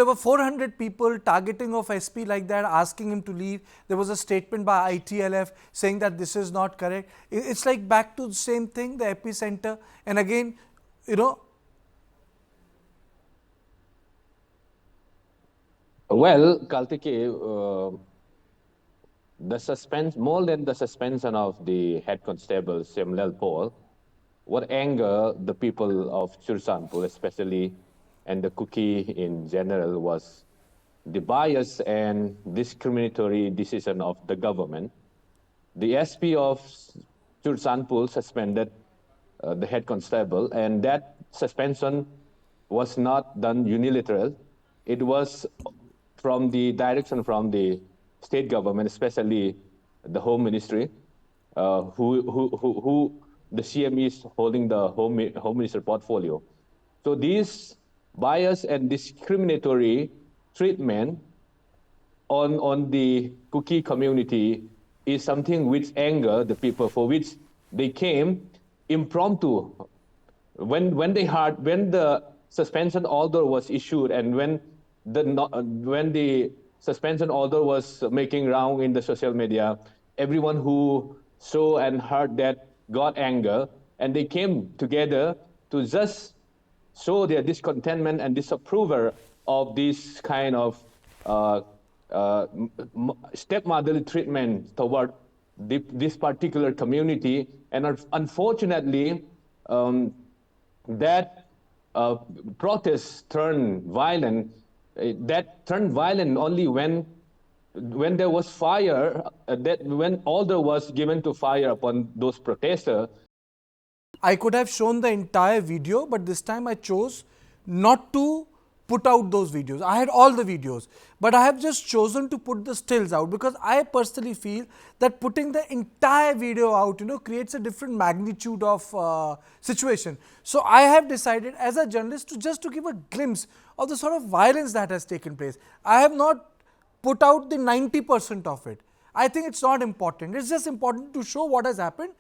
there were 400 people targeting of SP like that, asking him to leave. There was a statement by ITLF saying that this is not correct. It's like back to the same thing, the epicenter. And again, you know. Well, Kartikeya, more than the suspension of the head constable, Simlal Paul, what anger the people of Churachandpur especially, and the kuki in general, was the bias and discriminatory decision of the government. The SP of Churachandpur suspended the head constable, and that suspension was not done unilateral. It was from the direction from the state government, especially the Home Ministry, who the CM is holding the Home Minister portfolio. So this bias and discriminatory treatment on the kuki community is something which anger the people, for which they came impromptu. When the suspension order was issued, and when the suspension order was making round in the social media, everyone who saw and heard that got anger, and they came together to just show their discontentment and disapproval of this kind of stepmotherly treatment toward this particular community. And unfortunately, that protest turned violent. That turned violent only when there was fire, when order was given to fire upon those protesters. I could have shown the entire video, but this time I chose not to put out those videos. I had all the videos, but I have just chosen to put the stills out because I personally feel that putting the entire video out, creates a different magnitude of situation. So I have decided as a journalist to just to give a glimpse of the sort of violence that has taken place. I have not put out the 90% of it. I think it's not important. It's just important to show what has happened.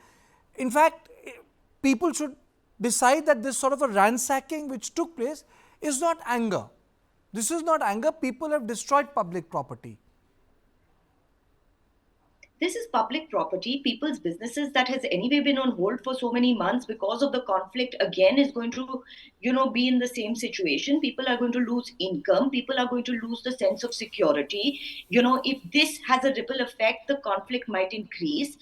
In fact, people should decide that this sort of a ransacking which took place is not anger. This is not anger. People have destroyed public property. This is public property, people's businesses that has anyway been on hold for so many months because of the conflict, again is going to, be in the same situation. People are going to lose income. People are going to lose the sense of security. If this has a ripple effect, the conflict might increase.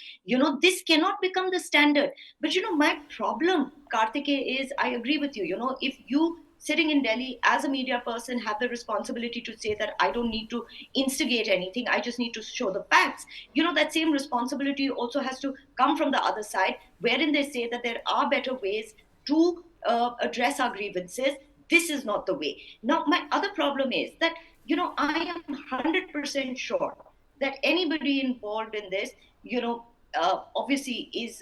This cannot become the standard. But, my problem, Kartikeya, is I agree with you. If you sitting in Delhi as a media person have the responsibility to say that I don't need to instigate anything, I just need to show the facts. That same responsibility also has to come from the other side, wherein they say that there are better ways to address our grievances. This is not the way. Now, my other problem is that, I am 100% sure that anybody involved in this, obviously is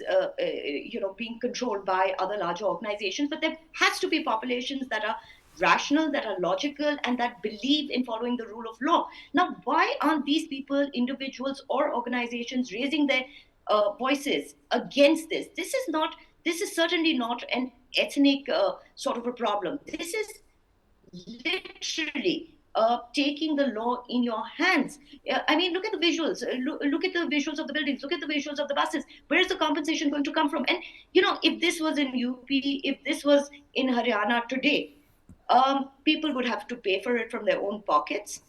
being controlled by other larger organizations, but there has to be populations that are rational, that are logical, and that believe in following the rule of law. Now, why aren't these people, individuals or organizations, raising their voices against this? This is certainly not an ethnic sort of a problem. This is literally taking the law in your hands. I mean, look at the visuals. Look at the visuals of the buildings. Look at the visuals of the buses. Where is the compensation going to come from? And if this was in UP, if this was in Haryana today, people would have to pay for it from their own pockets.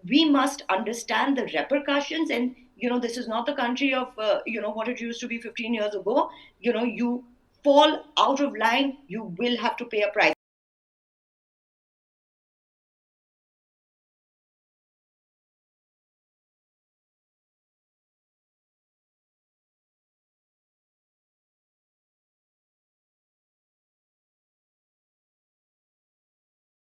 We must understand the repercussions, and this is not the country of what it used to be 15 years ago. You fall out of line, you will have to pay a price.